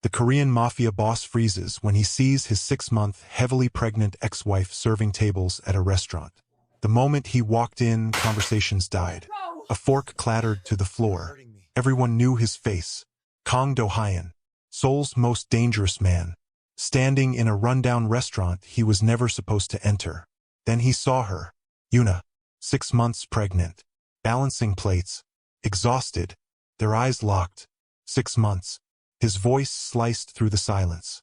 The Korean Mafia boss freezes when he sees his 6-month, heavily pregnant ex-wife serving tables at a restaurant. The moment he walked in, conversations died. A fork clattered to the floor. Everyone knew his face. Kang Dohyun, Seoul's most dangerous man. Standing in a rundown restaurant he was never supposed to enter. Then he saw her. Yuna, 6 months pregnant. Balancing plates. Exhausted. Their eyes locked. 6 months. His voice sliced through the silence.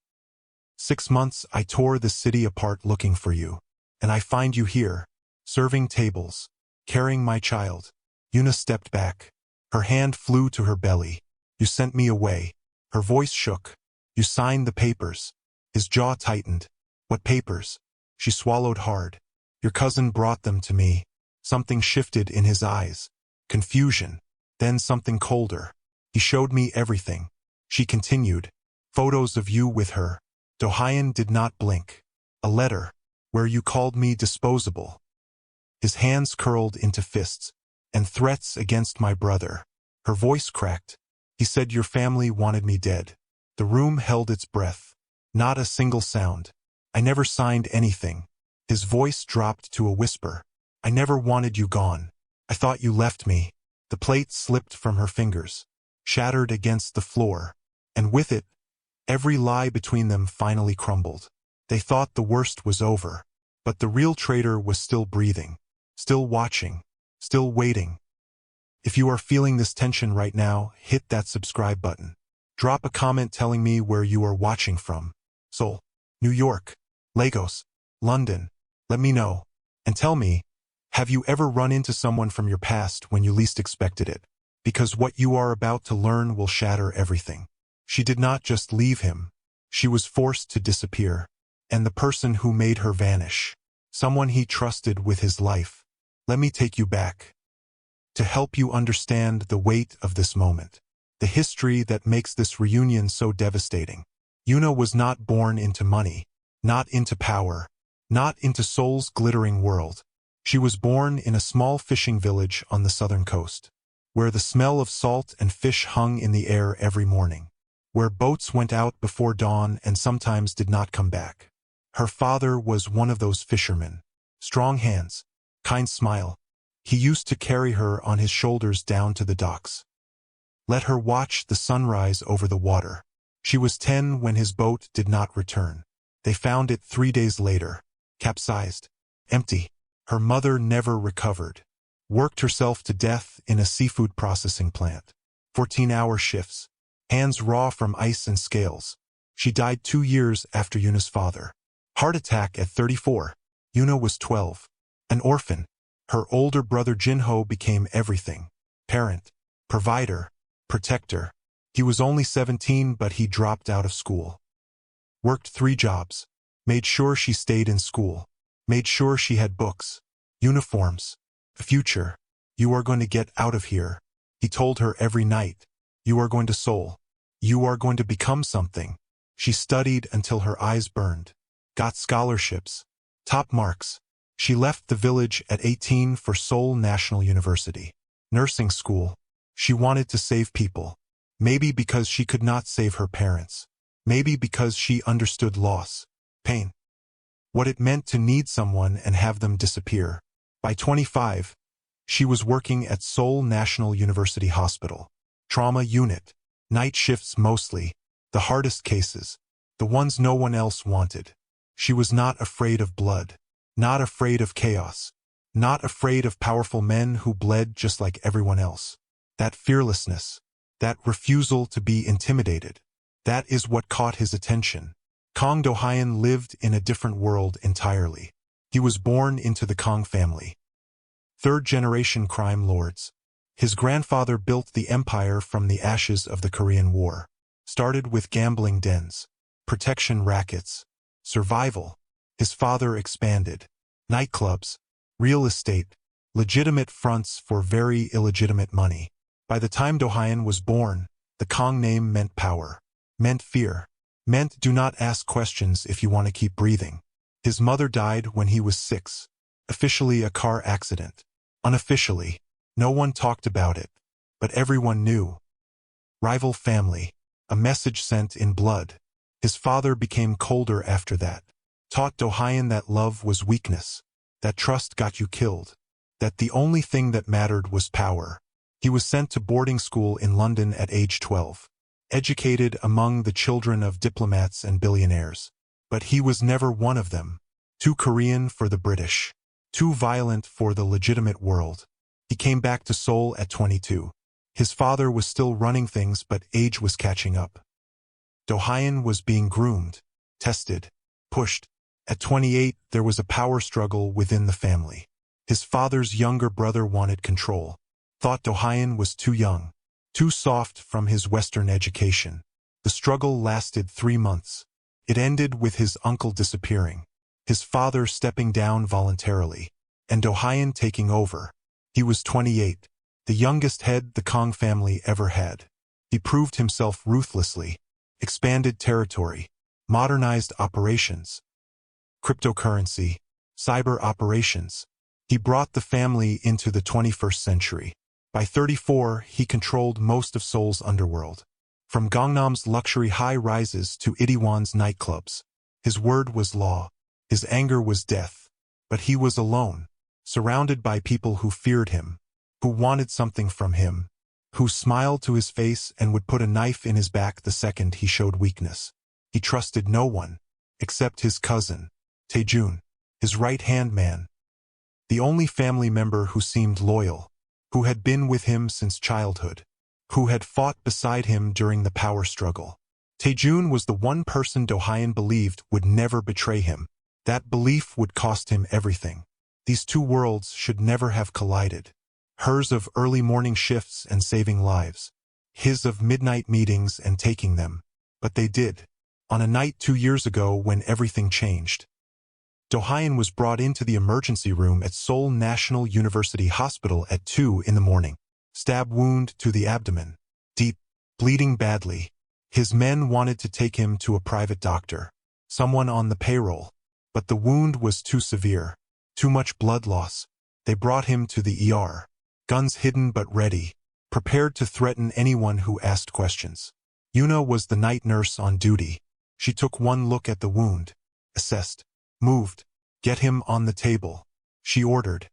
6 months I tore the city apart looking for you. And I find you here, serving tables, carrying my child. Yuna stepped back. Her hand flew to her belly. You sent me away. Her voice shook. You signed the papers. His jaw tightened. What papers? She swallowed hard. Your cousin brought them to me. Something shifted in his eyes. Confusion. Then something colder. He showed me everything. She continued. Photos of you with her. Dohyun did not blink. A letter, where you called me disposable. His hands curled into fists. And threats against my brother. Her voice cracked. He said your family wanted me dead. The room held its breath. Not a single sound. I never signed anything. His voice dropped to a whisper. I never wanted you gone. I thought you left me. The plate slipped from her fingers, shattered against the floor. And with it, every lie between them finally crumbled. They thought the worst was over. But the real traitor was still breathing, still watching, still waiting. If you are feeling this tension right now, hit that subscribe button. Drop a comment telling me where you are watching from. Seoul, New York, Lagos, London. Let me know. And tell me, have you ever run into someone from your past when you least expected it? Because what you are about to learn will shatter everything. She did not just leave him. She was forced to disappear. And the person who made her vanish. Someone he trusted with his life. Let me take you back. To help you understand the weight of this moment. The history that makes this reunion so devastating. Yuna was not born into money. Not into power. Not into Seoul's glittering world. She was born in a small fishing village on the southern coast. Where the smell of salt and fish hung in the air every morning. Where boats went out before dawn and sometimes did not come back. Her father was one of those fishermen. Strong hands. Kind smile. He used to carry her on his shoulders down to the docks. Let her watch the sunrise over the water. She was 10 when his boat did not return. They found it 3 days later. Capsized. Empty. Her mother never recovered. Worked herself to death in a seafood processing plant. 14-hour shifts. Hands raw from ice and scales. She died 2 years after Yuna's father. Heart attack at 34. Yuna was 12. An orphan. Her older brother Jinho became everything. Parent. Provider. Protector. He was only 17 but he dropped out of school. Worked 3 jobs. Made sure she stayed in school. Made sure she had books. Uniforms. A future. You are going to get out of here. He told her every night. You are going to Seoul. You are going to become something. She studied until her eyes burned. Got scholarships. Top marks. She left the village at 18 for Seoul National University. Nursing school. She wanted to save people. Maybe because she could not save her parents. Maybe because she understood loss. Pain. What it meant to need someone and have them disappear. By 25, she was working at Seoul National University Hospital. Trauma unit. Night shifts mostly. The hardest cases. The ones no one else wanted. She was not afraid of blood. Not afraid of chaos. Not afraid of powerful men who bled just like everyone else. That fearlessness. That refusal to be intimidated. That is what caught his attention. Kang Dohyun lived in a different world entirely. He was born into the Kang family. 3rd-generation crime lords. His grandfather built the empire from the ashes of the Korean War. Started with gambling dens, protection rackets, survival. His father expanded. Nightclubs, real estate, legitimate fronts for very illegitimate money. By the time Dohyun was born, the Kang name meant power, meant fear, meant do not ask questions if you want to keep breathing. His mother died when he was 6. Officially a car accident. Unofficially, no one talked about it, but everyone knew. Rival family. A message sent in blood. His father became colder after that. Taught Dohyun that love was weakness, that trust got you killed, that the only thing that mattered was power. He was sent to boarding school in London at age 12. Educated among the children of diplomats and billionaires. But he was never one of them. Too Korean for the British. Too violent for the legitimate world. He came back to Seoul at 22. His father was still running things, but age was catching up. Dohyun was being groomed, tested, pushed. At 28, there was a power struggle within the family. His father's younger brother wanted control. Thought Dohyun was too young, too soft from his Western education. The struggle lasted 3 months. It ended with his uncle disappearing, his father stepping down voluntarily, and Dohyun taking over. He was 28, the youngest head the Kang family ever had. He proved himself ruthlessly, expanded territory, modernized operations, cryptocurrency, cyber operations. He brought the family into the 21st century. By 34, he controlled most of Seoul's underworld. From Gangnam's luxury high-rises to Itaewon's nightclubs. His word was law. His anger was death. But he was alone, surrounded by people who feared him, who wanted something from him, who smiled to his face and would put a knife in his back the second he showed weakness. He trusted no one, except his cousin, Taejun, his right-hand man. The only family member who seemed loyal, who had been with him since childhood, who had fought beside him during the power struggle. Taejun was the one person Dohyun believed would never betray him. That belief would cost him everything. These two worlds should never have collided. Hers of early morning shifts and saving lives. His of midnight meetings and taking them. But they did. On a night 2 years ago when everything changed. Dohyun was brought into the emergency room at Seoul National University Hospital at 2 in the morning. Stab wound to the abdomen. Deep, bleeding badly. His men wanted to take him to a private doctor, someone on the payroll. But the wound was too severe. Too much blood loss. They brought him to the ER. Guns hidden but ready. Prepared to threaten anyone who asked questions. Yuna was the night nurse on duty. She took one look at the wound. Assessed. Moved. Get him on the table. She ordered.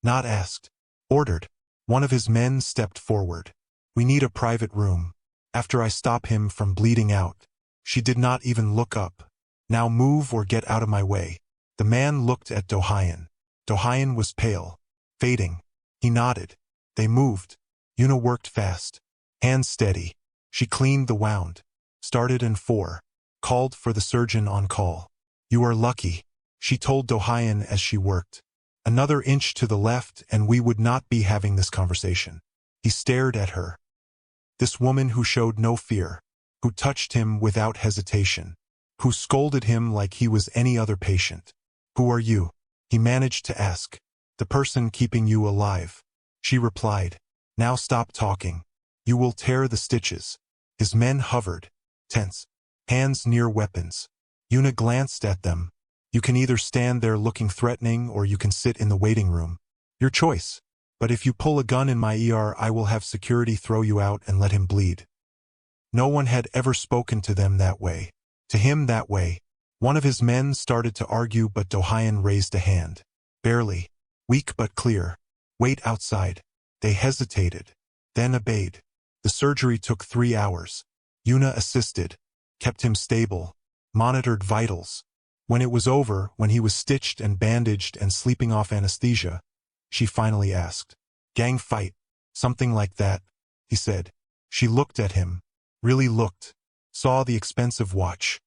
Not asked. Ordered. One of his men stepped forward. We need a private room. After I stop him from bleeding out. She did not even look up. Now move or get out of my way. The man looked at Dohyun. Dohyun was pale. Fading. He nodded. They moved. Yuna worked fast. Hands steady. She cleaned the wound. Started in 4. Called for the surgeon on call. You are lucky, she told Dohyun as she worked. Another inch to the left and we would not be having this conversation. He stared at her. This woman who showed no fear, who touched him without hesitation, who scolded him like he was any other patient. Who are you? He managed to ask. The person keeping you alive. She replied. Now stop talking. You will tear the stitches. His men hovered, tense, hands near weapons. Yuna glanced at them. You can either stand there looking threatening or you can sit in the waiting room. Your choice. But if you pull a gun in my ER, I will have security throw you out and let him bleed. No one had ever spoken to them that way. To him that way. One of his men started to argue but Dohyun raised a hand. Barely. Weak but clear. Wait outside. They hesitated. Then obeyed. The surgery took 3 hours. Yuna assisted. Kept him stable. Monitored vitals. When it was over, when he was stitched and bandaged and sleeping off anesthesia, she finally asked. Gang fight. Something like that, he said. She looked at him. Really looked. Saw the expensive watch.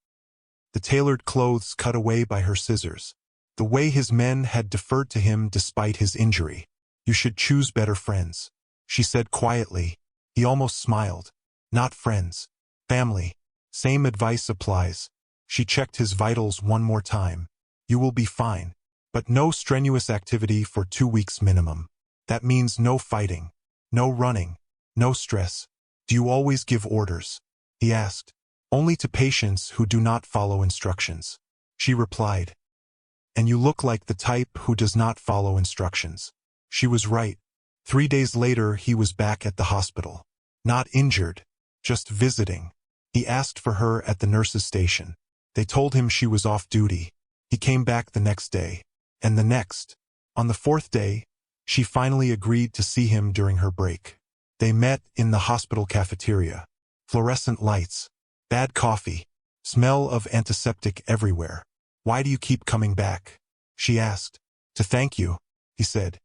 The tailored clothes cut away by her scissors. The way his men had deferred to him despite his injury. You should choose better friends, she said quietly. He almost smiled. Not friends. Family. Same advice applies. She checked his vitals one more time. You will be fine. But no strenuous activity for 2 weeks minimum. That means no fighting. No running. No stress. Do you always give orders? He asked. Only to patients who do not follow instructions. She replied. And you look like the type who does not follow instructions. She was right. 3 days later he was back at the hospital. Not injured. Just visiting. He asked for her at the nurse's station. They told him she was off duty. He came back the next day. And the next. On the fourth day, she finally agreed to see him during her break. They met in the hospital cafeteria. Fluorescent lights. Bad coffee. Smell of antiseptic everywhere. "Why do you keep coming back?" she asked. "To thank you," he said.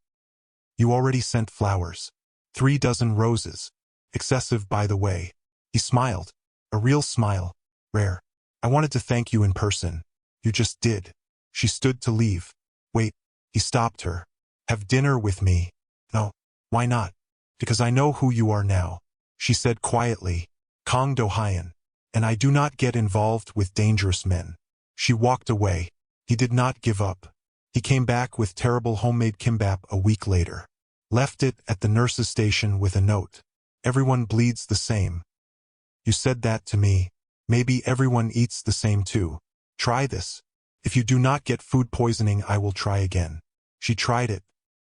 "You already sent flowers. 3 dozen roses. Excessive, by the way." He smiled. A real smile. Rare. "I wanted to thank you in person. You just did." She stood to leave. "Wait." He stopped her. "Have dinner with me." "No." "Why not?" "Because I know who you are now," she said quietly. "Kang Dohyun. And I do not get involved with dangerous men." She walked away. He did not give up. He came back with terrible homemade kimbap a week later. Left it at the nurse's station with a note. "Everyone bleeds the same. You said that to me. Maybe everyone eats the same too. Try this. If you do not get food poisoning, I will try again." She tried it.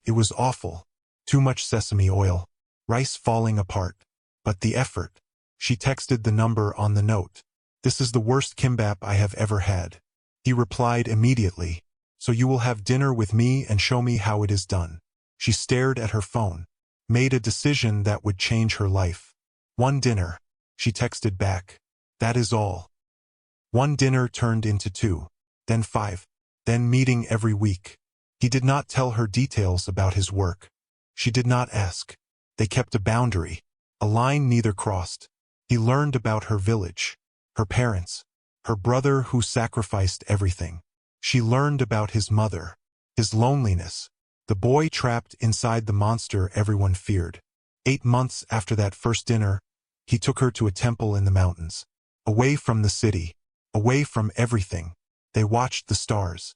It was awful. Too much sesame oil. Rice falling apart. But the effort. She texted the number on the note. "This is the worst kimbap I have ever had." He replied immediately. "So you will have dinner with me and show me how it is done." She stared at her phone. Made a decision that would change her life. "One dinner." She texted back. "That is all." One dinner turned into 2. Then 5. Then meeting every week. He did not tell her details about his work. She did not ask. They kept a boundary. A line neither crossed. He learned about her village. Her parents. Her brother who sacrificed everything. She learned about his mother. His loneliness. The boy trapped inside the monster everyone feared. 8 months after that first dinner, he took her to a temple in the mountains. Away from the city. Away from everything. They watched the stars.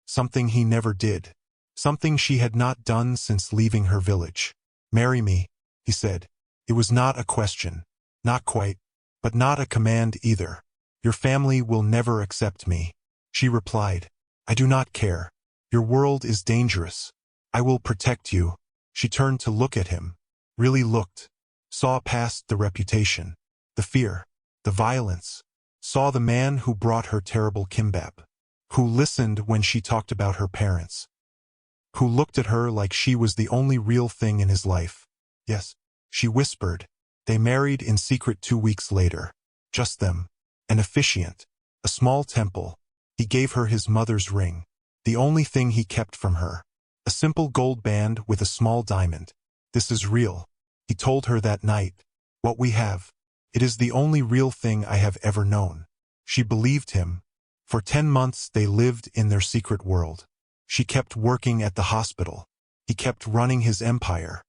Something he never did. Something she had not done since leaving her village. "Marry me," he said. It was not a question. Not quite. But not a command either. "Your family will never accept me." She replied. "I do not care. Your world is dangerous. I will protect you." She turned to look at him. Really looked. Saw past the reputation. The fear. The violence. Saw the man who brought her terrible kimbap. Who listened when she talked about her parents. Who looked at her like she was the only real thing in his life. "Yes," she whispered. They married in secret 2 weeks later. Just them. An officiant. A small temple. He gave her his mother's ring. The only thing he kept from her. A simple gold band with a small diamond. "This is real," he told her that night. "What we have. It is the only real thing I have ever known." She believed him. For 10 months they lived in their secret world. She kept working at the hospital. He kept running his empire.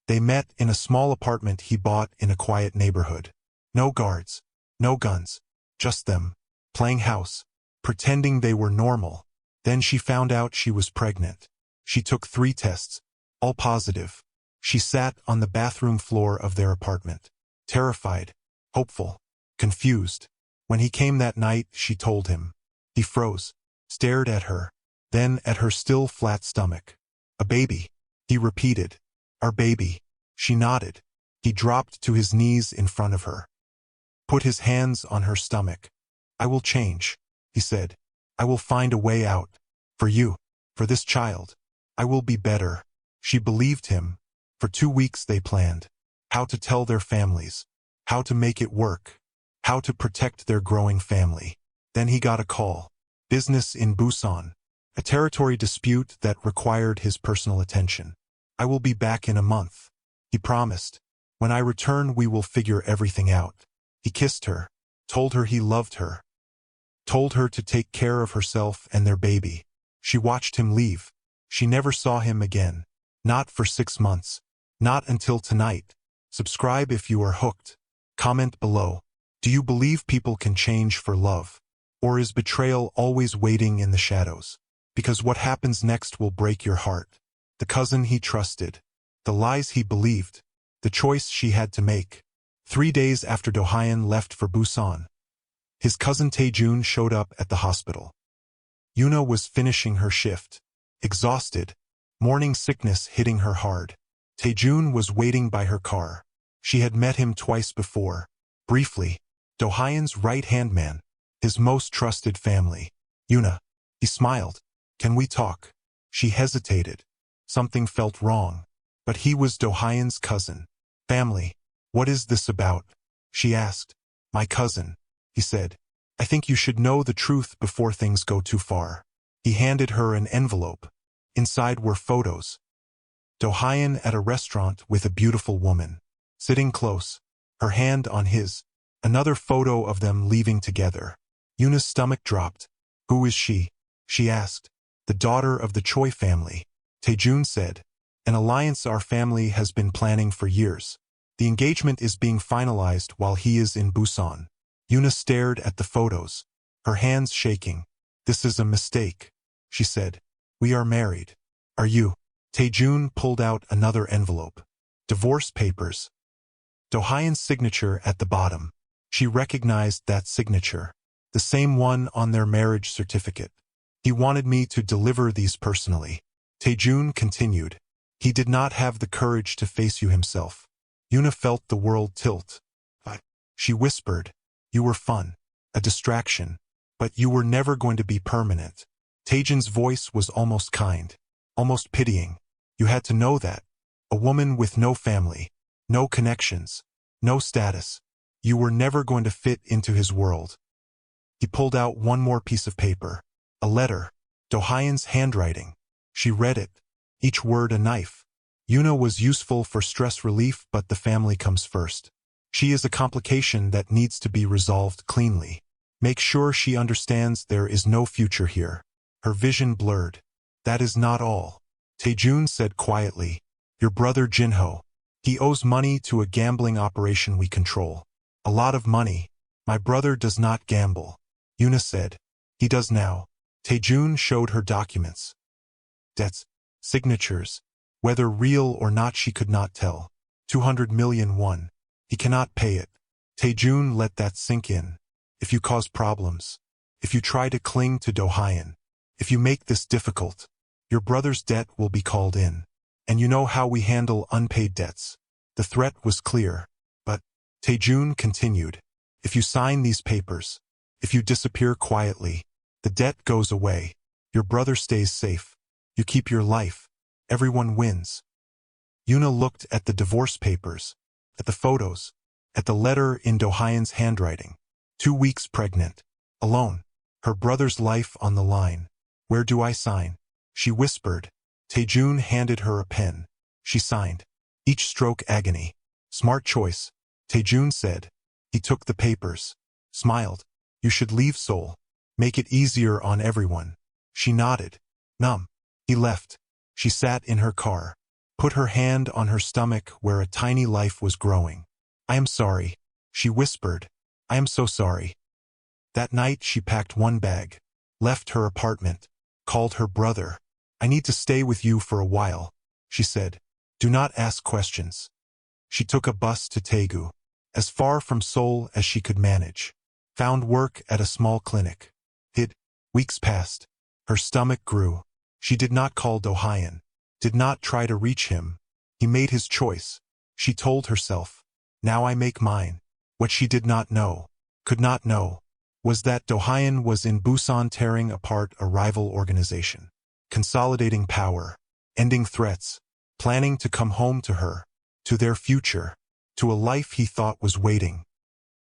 They met in a small apartment he bought in a quiet neighborhood. No guards. No guns. Just them. Playing house. Pretending they were normal. Then she found out she was pregnant. She took 3 tests. All positive. She sat on the bathroom floor of their apartment. Terrified. Hopeful. Confused. When he came that night, she told him. He froze. Stared at her. Then at her still flat stomach. "A baby," he repeated. "Our baby." She nodded. He dropped to his knees in front of her. Put his hands on her stomach. "I will change," he said. "I will find a way out. For you. For this child. I will be better." She believed him. For 2 weeks they planned. How to tell their families. How to make it work. How to protect their growing family. Then he got a call. Business in Busan. A territory dispute that required his personal attention. "I will be back in a month," he promised. "When I return we will figure everything out." He kissed her. Told her he loved her. Told her to take care of herself and their baby. She watched him leave. She never saw him again. Not for 6 months. Not until tonight. Subscribe if you are hooked. Comment below. Do you believe people can change for love? Or is betrayal always waiting in the shadows? Because what happens next will break your heart. The cousin he trusted. The lies he believed. The choice she had to make. 3 days after Dohyun left for Busan, his cousin Taejun showed up at the hospital. Yuna was finishing her shift. Exhausted. Morning sickness hitting her hard. Taejun was waiting by her car. She had met him twice before. Briefly. Do-hyun's right-hand man, his most trusted family. Yuna. He smiled. Can we talk? She hesitated. Something felt wrong. But he was Do-hyun's cousin. Family. What is this about? She asked. My cousin. He said. I think you should know the truth before things go too far. He handed her an envelope. Inside were photos. Do-hyun at a restaurant with a beautiful woman. Sitting close. Her hand on his. Another photo of them leaving together. Yuna's stomach dropped. Who is she? She asked. The daughter of the Choi family. Taejun said. An alliance our family has been planning for years. The engagement is being finalized while he is in Busan. Yuna stared at the photos. Her hands shaking. This is a mistake. She said. We are married. Are you? Taejun pulled out another envelope. Divorce papers. Do-hyun's signature at the bottom. She recognized that signature. The same one on their marriage certificate. He wanted me to deliver these personally. Taejun continued. He did not have the courage to face you himself. Yuna felt the world tilt. But, she whispered, you were fun, a distraction, but you were never going to be permanent. Taejun's voice was almost kind, almost pitying. You had to know that. A woman with no family, no connections, no status. You were never going to fit into his world. He pulled out one more piece of paper. A letter. Do-hyun's handwriting. She read it. Each word a knife. Yuna was useful for stress relief, but the family comes first. She is a complication that needs to be resolved cleanly. Make sure she understands there is no future here. Her vision blurred. That is not all. Taejun said quietly. Your brother Jinho. He owes money to a gambling operation we control. A lot of money. My brother does not gamble. Yuna said. He does now. Taejun showed her documents. Debts. Signatures. Whether real or not she could not tell. 200 million won. He cannot pay it. Taejun let that sink in. If you cause problems. If you try to cling to Do-hyun. If you make this difficult. Your brother's debt will be called in. And you know how we handle unpaid debts. The threat was clear. But, Taejun continued. If you sign these papers. If you disappear quietly. The debt goes away. Your brother stays safe. You keep your life. Everyone wins. Yuna looked at the divorce papers. At the photos. At the letter in Do-hyun's handwriting. 2 weeks pregnant. Alone. Her brother's life on the line. Where do I sign? She whispered. Taejun handed her a pen. She signed. Each stroke agony. Smart choice. Taejun said. He took the papers. Smiled. You should leave Seoul. Make it easier on everyone. She nodded. Numb. He left. She sat in her car. Put her hand on her stomach where a tiny life was growing. I am sorry. She whispered. I am so sorry. That night she packed one bag. Left her apartment. Called her brother. I need to stay with you for a while. She said. Do not ask questions. She took a bus to Daegu. As far from Seoul as she could manage. Found work at a small clinic. Hid. Weeks passed. Her stomach grew. She did not call Do-hyun. Did not try to reach him. He made his choice. She told herself. Now I make mine. What she did not know, could not know, was that Do-hyun was in Busan tearing apart a rival organization. Consolidating power. Ending threats. Planning to come home to her. To their future. To a life he thought was waiting.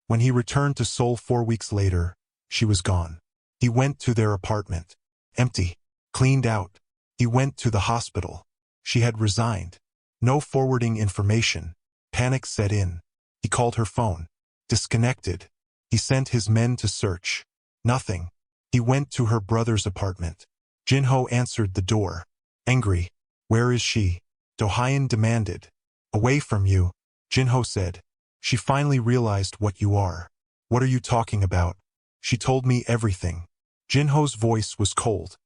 When he returned to Seoul 4 weeks later, she was gone. He went to their apartment. Empty. Cleaned out. He went to the hospital. She had resigned. No forwarding information. Panic set in. He called her phone. Disconnected. He sent his men to search. Nothing. He went to her brother's apartment. Jinho answered the door. Angry. Where is she? Do-hyun demanded. Away from you. Jinho said. She finally realized what you are. What are you talking about? She told me everything. Jinho's voice was cold.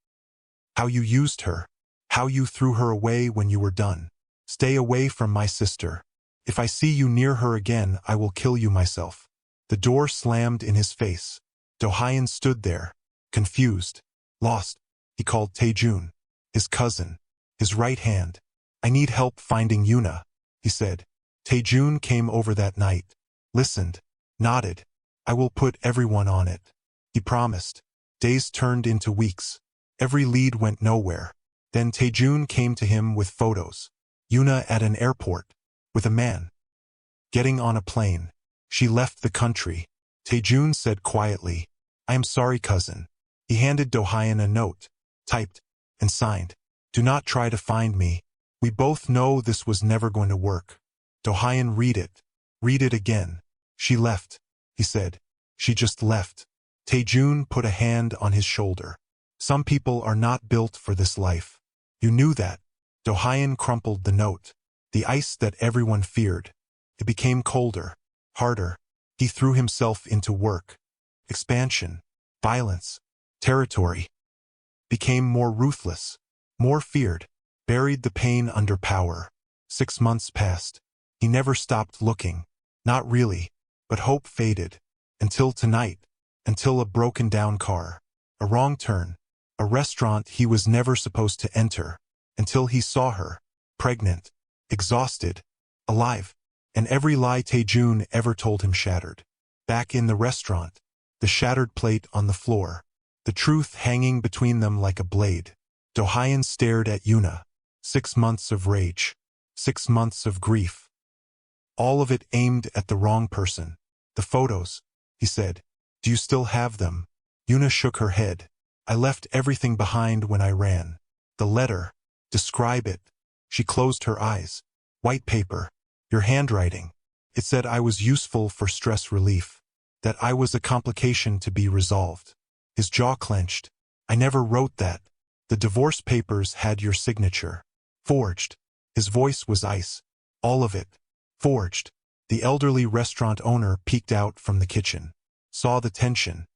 How you used her. How you threw her away when you were done. Stay away from my sister. If I see you near her again, I will kill you myself. The door slammed in his face. Do-hyun stood there. Confused. Lost. He called Taejun. His cousin. His right hand. I need help finding Yuna, he said. Taejun came over that night. Listened. Nodded. I will put everyone on it. He promised. Days turned into weeks. Every lead went nowhere. Then Taejun came to him with photos. Yuna at an airport, with a man. Getting on a plane. She left the country. Taejun said quietly, I am sorry, cousin. He handed Dohyun a note, typed, and signed. Do not try to find me. We both know this was never going to work. Dohyun, read it. Read it again. She left, he said. She just left. Taejun put a hand on his shoulder. Some people are not built for this life. You knew that. Dohyun crumpled the note. The ice that everyone feared. It became colder, harder. He threw himself into work. Expansion, violence, territory. Became more ruthless, more feared. Buried the pain under power. 6 months passed. He never stopped looking. Not really, but hope faded. Until tonight. Until a broken down car. A wrong turn. A restaurant he was never supposed to enter. Until he saw her. Pregnant. Exhausted. Alive. And every lie Taejun ever told him shattered. Back in the restaurant. The shattered plate on the floor. The truth hanging between them like a blade. Dohyun stared at Yuna. 6 months of rage. 6 months of grief. All of it aimed at the wrong person. The photos, he said. Do you still have them? Yuna shook her head. I left everything behind when I ran. The letter. Describe it. She closed her eyes. White paper. Your handwriting. It said I was useful for stress relief. That I was a complication to be resolved. His jaw clenched. I never wrote that. The divorce papers had your signature. Forged. His voice was ice. All of it. Forged. The elderly restaurant owner peeked out from the kitchen. Saw the tension.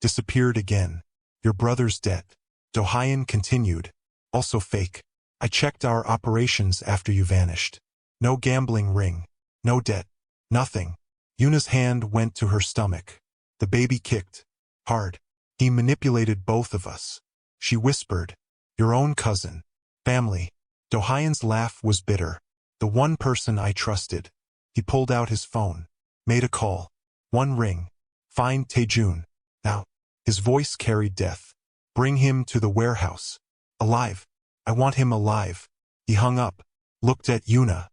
Disappeared again. Your brother's debt. Dohyun continued. Also fake. I checked our operations after you vanished. No gambling ring. No debt. Nothing. Yuna's hand went to her stomach. The baby kicked. Hard. He manipulated both of us. She whispered. Your own cousin. Family. Dohyun's laugh was bitter. The one person I trusted. He pulled out his phone. Made a call. One ring. Find Taejun. Now. His voice carried death. Bring him to the warehouse. Alive. I want him alive. He hung up. Looked at Yuna.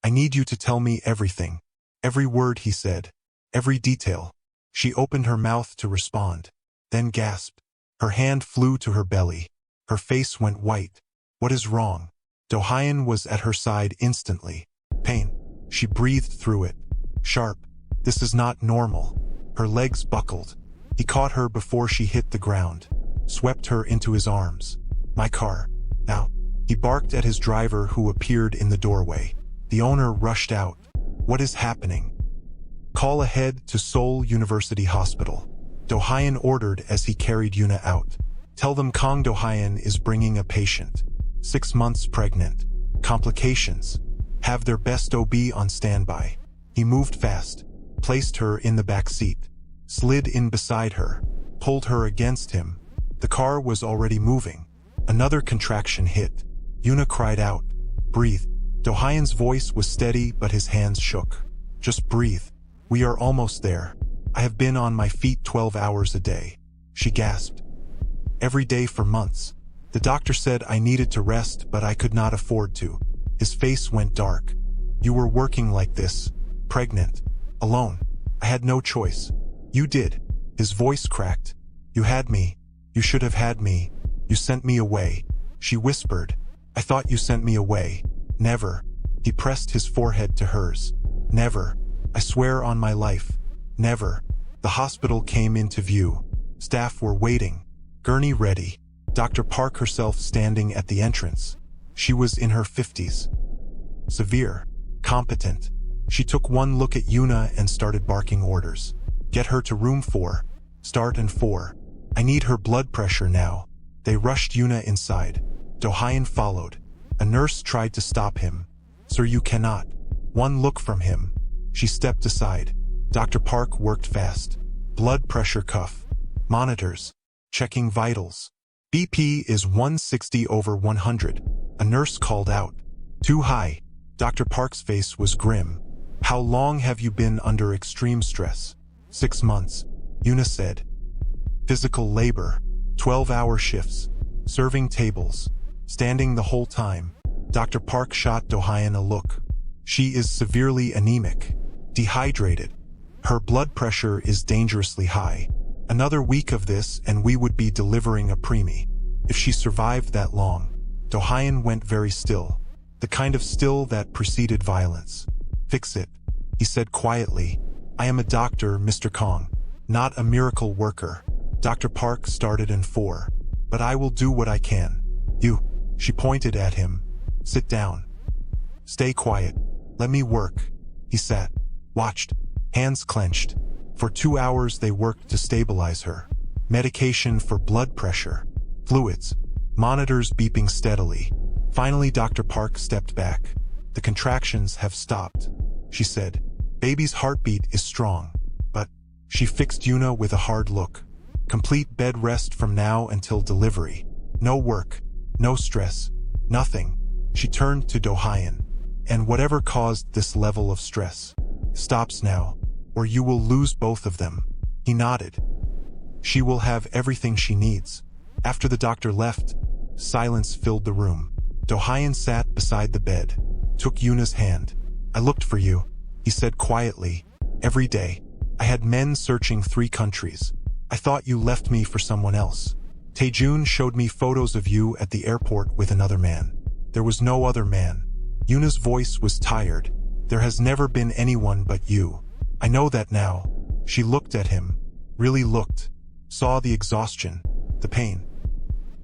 I need you to tell me everything. Every word he said. Every detail. She opened her mouth to respond. Then gasped. Her hand flew to her belly. Her face went white. What is wrong? Dohyun was at her side instantly. Pain. She breathed through it. Sharp. This is not normal. Her legs buckled. He caught her before she hit the ground. Swept her into his arms. My car. Now. He barked at his driver who appeared in the doorway. The owner rushed out. What is happening? Call ahead to Seoul University Hospital. Dohyun ordered as he carried Yuna out. Tell them Kang Dohyun is bringing a patient. 6 months pregnant. Complications. Have their best OB on standby. He moved fast. Placed her in the back seat. Slid in beside her. Pulled her against him. The car was already moving. Another contraction hit. Yuna cried out. Breathe. Dohyun's voice was steady but his hands shook. Just breathe. We are almost there. I have been on my feet 12 hours a day. She gasped. Every day for months. The doctor said I needed to rest but I could not afford to. His face went dark. You were working like this. Pregnant. Alone. I had no choice. You did. His voice cracked. You had me. You should have had me. You sent me away. She whispered. I thought you sent me away. Never. He pressed his forehead to hers. Never. I swear on my life. Never. The hospital came into view. Staff were waiting. Gurney ready. Dr. Park herself standing at the entrance. She was in her 50s. Severe. Competent. She took one look at Yuna and started barking orders. Get her to room 4. Start in 4. I need her blood pressure now. They rushed Yuna inside. Dohyun followed. A nurse tried to stop him. Sir, you cannot. One look from him. She stepped aside. Dr. Park worked fast. Blood pressure cuff. Monitors. Checking vitals. BP is 160/100. A nurse called out. Too high. Dr. Park's face was grim. How long have you been under extreme stress? 6 months, Yuna said. Physical labor, 12-hour shifts, serving tables, standing the whole time. Dr. Park shot Dohyun a look. She is severely anemic, dehydrated. Her blood pressure is dangerously high. Another week of this and we would be delivering a preemie. If she survived that long. Dohyun went very still. The kind of still that preceded violence. Fix it, he said quietly. I am a doctor, Mr. Kang, not a miracle worker. Dr. Park started in 4. But I will do what I can. You, she pointed at him. Sit down. Stay quiet. Let me work. He sat, watched, hands clenched. For 2 hours they worked to stabilize her. Medication for blood pressure, fluids, monitors beeping steadily. Finally Dr. Park stepped back. The contractions have stopped, she said. Baby's heartbeat is strong. But she fixed Yuna with a hard look. Complete bed rest from now until delivery. No work, no stress, nothing. She turned to Dohyun. And whatever caused this level of stress stops now, or you will lose both of them. He nodded. She will have everything she needs. After the doctor left, silence filled the room. Dohyun sat beside the bed, took Yuna's hand. I looked for you, he said quietly. Every day. I had men searching 3 countries. I thought you left me for someone else. Taejun showed me photos of you at the airport with another man. There was no other man. Yuna's voice was tired. There has never been anyone but you. I know that now. She looked at him, really looked, saw the exhaustion, the pain.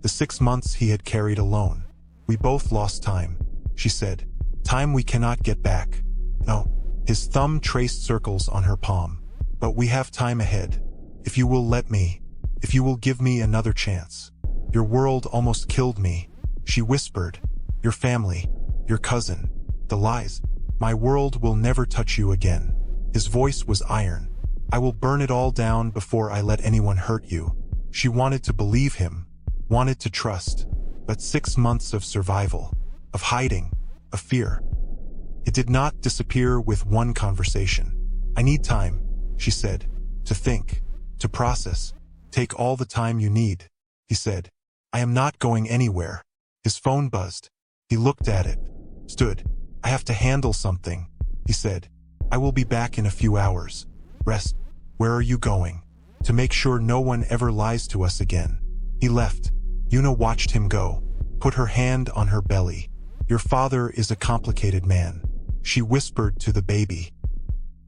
The 6 months he had carried alone. We both lost time, she said. Time we cannot get back. No. His thumb traced circles on her palm. But we have time ahead. If you will let me, if you will give me another chance. Your world almost killed me, she whispered. Your family, your cousin, the lies. My world will never touch you again. His voice was iron. I will burn it all down before I let anyone hurt you. She wanted to believe him, wanted to trust. But 6 months of survival, of hiding, of fear. It did not disappear with one conversation. I need time, she said, to think, to process. Take all the time you need, he said. I am not going anywhere. His phone buzzed. He looked at it, stood. I have to handle something, he said. I will be back in a few hours. Rest. Where are you going? To make sure no one ever lies to us again. He left. Yuna watched him go, put her hand on her belly. Your father is a complicated man, she whispered to the baby.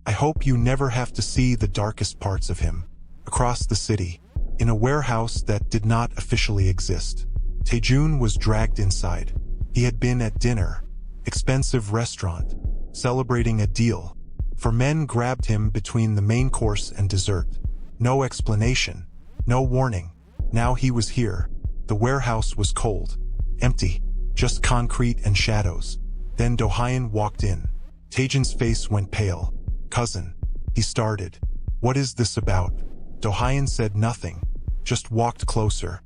I hope you never have to see the darkest parts of him. Across the city, in a warehouse that did not officially exist, Taejun was dragged inside. He had been at dinner, expensive restaurant, celebrating a deal. 4 men grabbed him between the main course and dessert. No explanation, no warning. Now he was here. The warehouse was cold, empty, just concrete and shadows. Then Dohyun walked in. Taejun's face went pale. Cousin, he started. What is this about? Dohyun said nothing, just walked closer.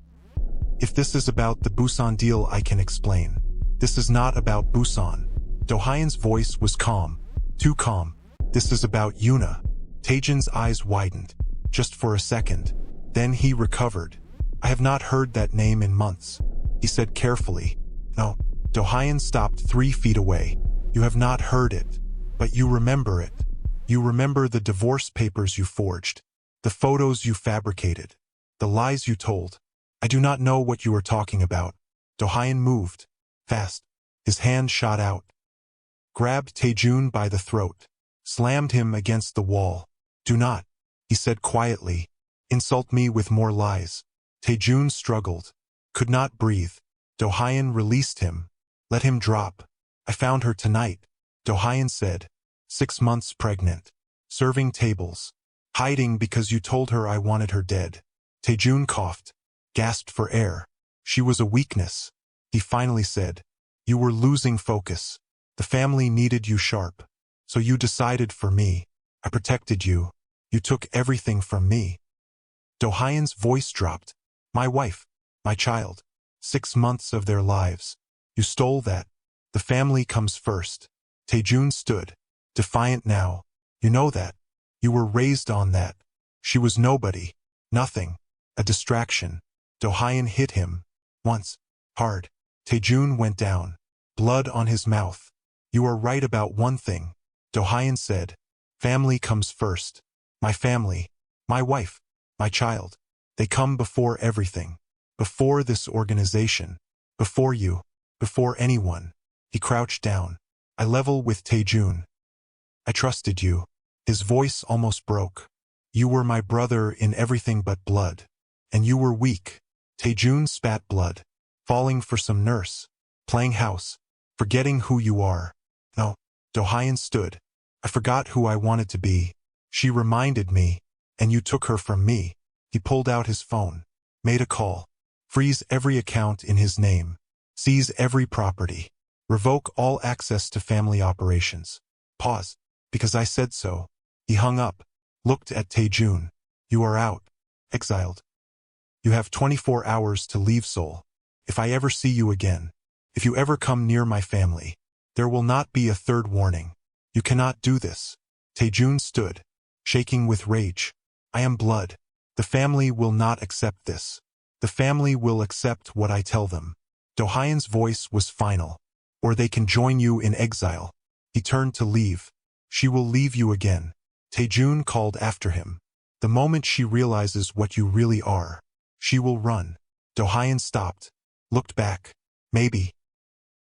If this is about the Busan deal, I can explain. This is not about Busan. Dohyun's voice was calm, too calm. This is about Yuna. Taejun's eyes widened, just for a second. Then he recovered. I have not heard that name in months, he said carefully. No. Dohyun stopped 3 feet away. You have not heard it, but you remember it. You remember the divorce papers you forged, the photos you fabricated, the lies you told. I do not know what you are talking about. Dohyun moved, fast. His hand shot out, grabbed Taejun by the throat, slammed him against the wall. Do not, he said quietly, insult me with more lies. Taejun struggled, could not breathe. Dohyun released him, let him drop. I found her tonight, Dohyun said. 6 months pregnant, serving tables, hiding because you told her I wanted her dead. Taejun coughed, gasped for air. She was a weakness, he finally said. You were losing focus. The family needed you sharp. So you decided for me. I protected you. You took everything from me. Dohyun's voice dropped. My wife, my child. 6 months of their lives. You stole that. The family comes first. Taejun stood, defiant now. You know that. You were raised on that. She was nobody. Nothing. A distraction. Dohyun hit him. Once. Hard. Taejun went down. Blood on his mouth. You are right about one thing, Dohyun said. Family comes first. My family. My wife. My child. They come before everything. Before this organization. Before you. Before anyone. He crouched down. I level with Taejun. I trusted you. His voice almost broke. You were my brother in everything but blood. And you were weak. Taejun spat blood. Falling for some nurse. Playing house. Forgetting who you are. No. Dohyun stood. I forgot who I wanted to be. She reminded me. And you took her from me. He pulled out his phone. Made a call. Freeze every account in his name. Seize every property. Revoke all access to family operations. Pause. Because I said so. He hung up. Looked at Taejun. You are out. Exiled. You have 24 hours to leave Seoul. If I ever see you again. If you ever come near my family. There will not be a third warning. You cannot do this. Taejun stood. Shaking with rage. I am blood. The family will not accept this. The family will accept what I tell them. Dohyun's voice was final. Or they can join you in exile. He turned to leave. She will leave you again. Taejun called after him. The moment she realizes what you really are, she will run. Dohyun stopped. Looked back. Maybe.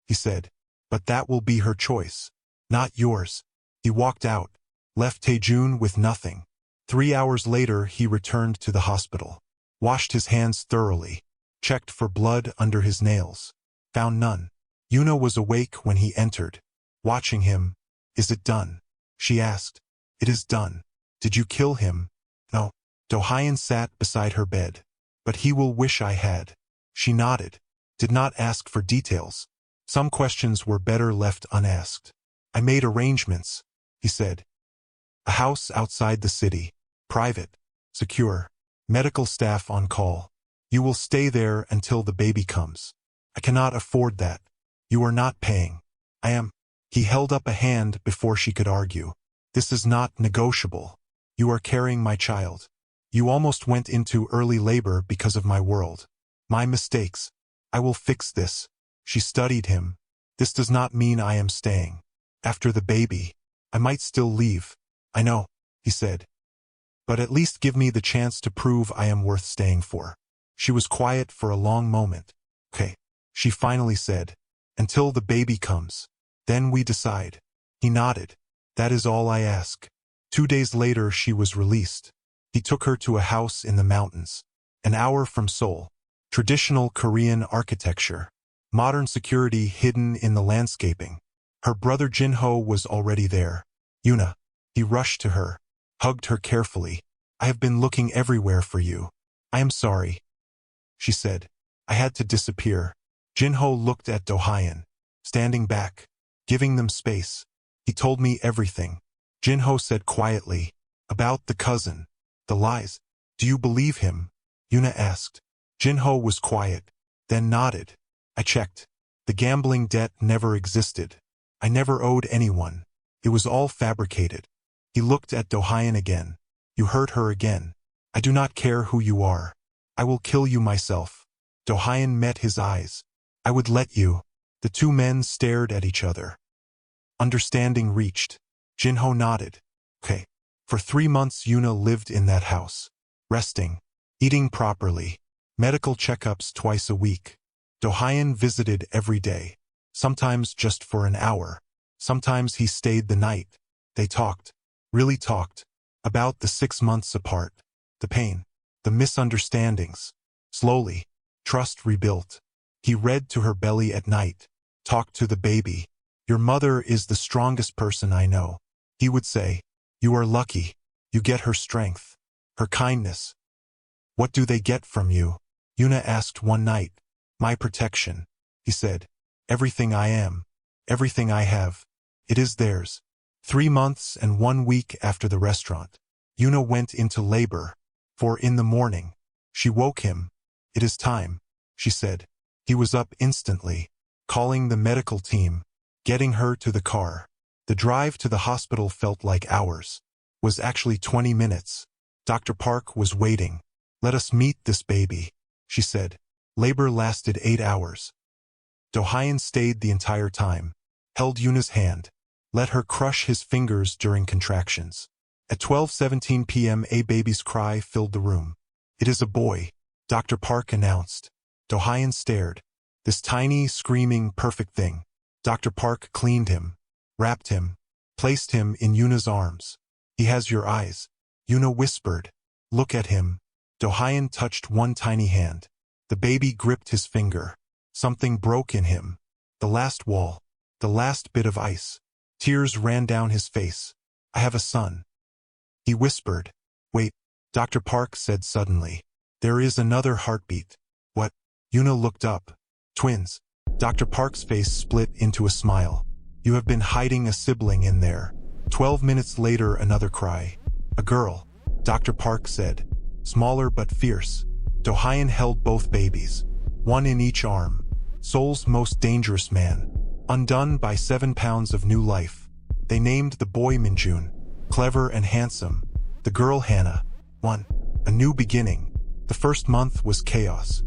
He said. But that will be her choice. Not yours. He walked out. Left Taejun with nothing. 3 hours later he returned to the hospital. Washed his hands thoroughly. Checked for blood under his nails. Found none. Yuna was awake when he entered. Watching him. Is it done? She asked. It is done. Did you kill him? No. Dohyun sat beside her bed. But he will wish I had. She nodded. Did not ask for details. Some questions were better left unasked. I made arrangements, he said. A house outside the city. Private. Secure. Medical staff on call. You will stay there until the baby comes. I cannot afford that. You are not paying. I am. He held up a hand before she could argue. This is not negotiable. You are carrying my child. You almost went into early labor because of my world. My mistakes. I will fix this. She studied him. This does not mean I am staying. After the baby, I might still leave. I know, he said. But at least give me the chance to prove I am worth staying for. She was quiet for a long moment. Okay, she finally said. Until the baby comes. Then we decide. He nodded. That is all I ask. 2 days later she was released. He took her to a house in the mountains. An hour from Seoul. Traditional Korean architecture. Modern security hidden in the landscaping. Her brother Jinho was already there. Yuna. He rushed to her. Hugged her carefully. I have been looking everywhere for you. I am sorry. She said. I had to disappear. Jinho looked at Dohyun. Standing back. Giving them space. He told me everything. Jinho said quietly. About the cousin. The lies. Do you believe him? Yuna asked. Jinho was quiet. Then nodded. I checked. The gambling debt never existed. I never owed anyone. It was all fabricated. He looked at Dohyun again. You hurt her again. I do not care who you are. I will kill you myself. Dohyun met his eyes. I would let you. The two men stared at each other. Understanding reached. Jinho nodded. Okay. For 3 months Yuna lived in that house. Resting. Eating properly. Medical checkups twice a week. Dohyun visited every day. Sometimes just for an hour. Sometimes he stayed the night. They talked. Really talked. About the 6 months apart. The pain. The misunderstandings. Slowly. Trust rebuilt. He read to her belly at night. Talked to the baby. Your mother is the strongest person I know. He would say. You are lucky. You get her strength. Her kindness. What do they get from you? Yuna asked one night. My protection. He said. Everything I am. Everything I have. It is theirs. 3 months and 1 week after the restaurant. Yuna went into labor. For in the morning. She woke him. It is time, she said. He was up instantly. Calling the medical team. Getting her to the car. The drive to the hospital felt like hours. Was actually 20 minutes. Dr. Park was waiting. "Let us meet this baby," she said. Labor lasted 8 hours. Dohyun stayed the entire time, held Yuna's hand, let her crush his fingers during contractions. At 12:17 p.m. a baby's cry filled the room. "It is a boy," Dr. Park announced. Dohyun stared. This tiny, screaming, perfect thing. Dr. Park cleaned him, wrapped him, placed him in Yuna's arms. "He has your eyes," Yuna whispered. "Look at him." Dohyun touched one tiny hand. The baby gripped his finger. Something broke in him. The last wall. The last bit of ice. Tears ran down his face. "I have a son," he whispered. "Wait," Dr. Park said suddenly. "There is another heartbeat." "What?" Yuna looked up. "Twins." Dr. Park's face split into a smile. "You have been hiding a sibling in there." 12 minutes later, another cry. "A girl," Dr. Park said. Smaller but fierce. Dohyun held both babies, one in each arm. Seoul's most dangerous man, undone by 7 pounds of new life. They named the boy Minjun, clever and handsome. The girl Hannah. A new beginning. The first month was chaos.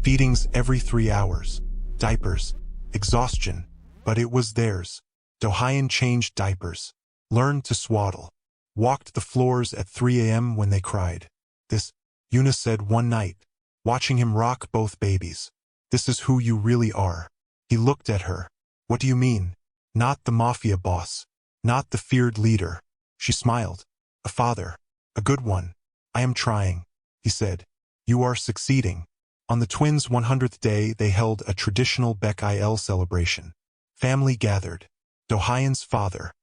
Feedings every 3 hours. Diapers. Exhaustion. But it was theirs. Dohyun changed diapers. Learned to swaddle. Walked the floors at 3 a.m. when they cried. "This," Yuna said one night, watching him rock both babies. "This is who you really are." He looked at her. "What do you mean?" "Not the Mafia boss. Not the feared leader." She smiled. "A father. A good one." "I am trying," he said. "You are succeeding." On the twins' 100th day, they held a traditional betrayal celebration. Family gathered. Dohyun's father.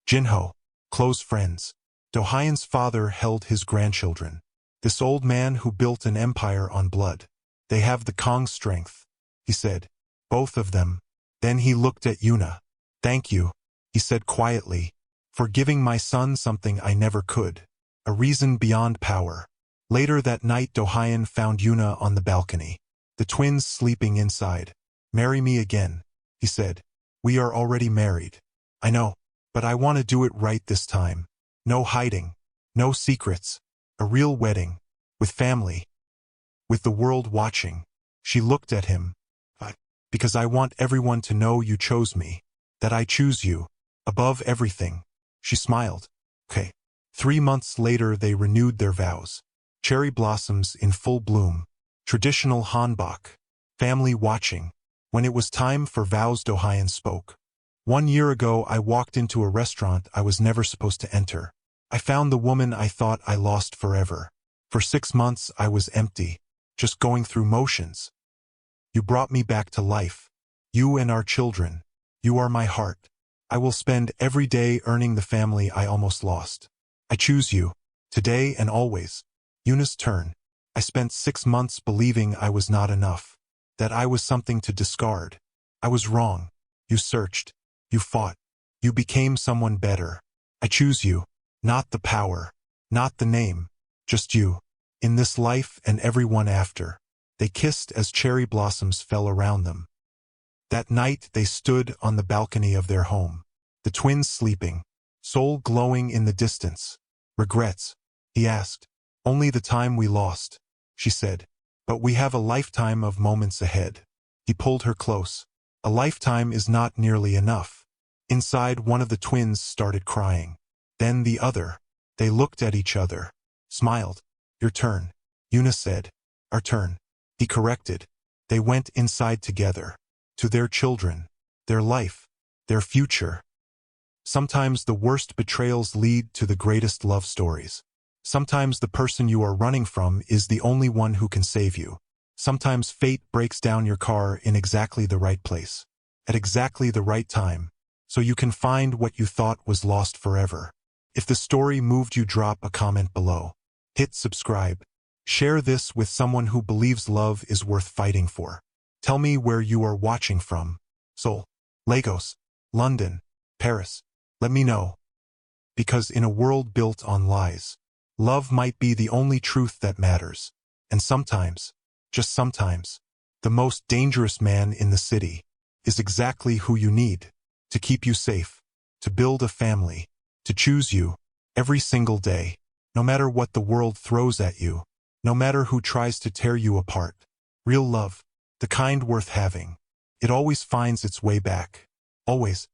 Jinho. Close friends. Dohyun's father held his grandchildren. "This old man who built an empire on blood. They have the Kang strength," he said. "Both of them." Then he looked at Yuna. "Thank you," he said quietly, "for giving my son something I never could. A reason beyond power." Later that night, Dohyun found Yuna on the balcony. The twins sleeping inside. "Marry me again," he said. "We are already married." "I know, but I want to do it right this time. No hiding. No secrets. A real wedding. With family. With the world watching." She looked at him. "Because I want everyone to know you chose me. That I choose you. Above everything." She smiled. "Okay." 3 months later, they renewed their vows. Cherry blossoms in full bloom. Traditional hanbok. Family watching. When it was time for vows, Dohyun spoke. "1 year ago, I walked into a restaurant I was never supposed to enter. I found the woman I thought I lost forever. For 6 months, I was empty, just going through motions. You brought me back to life. You and our children. You are my heart. I will spend every day earning the family I almost lost. I choose you, today and always." Yuna's turn. "I spent 6 months believing I was not enough, that I was something to discard. I was wrong. You searched. You fought. You became someone better. I choose you. Not the power. Not the name. Just you. In this life and every one after." They kissed as cherry blossoms fell around them. That night they stood on the balcony of their home. The twins sleeping. Seoul glowing in the distance. "Regrets?" he asked. "Only the time we lost," she said. "But we have a lifetime of moments ahead." He pulled her close. "A lifetime is not nearly enough." Inside, one of the twins started crying. Then the other. They looked at each other. Smiled. "Your turn," Yuna said. "Our turn," he corrected. They went inside together. To their children. Their life. Their future. Sometimes the worst betrayals lead to the greatest love stories. Sometimes the person you are running from is the only one who can save you. Sometimes fate breaks down your car in exactly the right place. At exactly the right time. So you can find what you thought was lost forever. If the story moved you, drop a comment below. Hit subscribe. Share this with someone who believes love is worth fighting for. Tell me where you are watching from. Seoul, Lagos, London, Paris. Let me know. Because in a world built on lies, love might be the only truth that matters. And sometimes, just sometimes, the most dangerous man in the city is exactly who you need to keep you safe, to build a family, to choose you every single day. No matter what the world throws at you, no matter who tries to tear you apart, real love, the kind worth having, it always finds its way back. Always.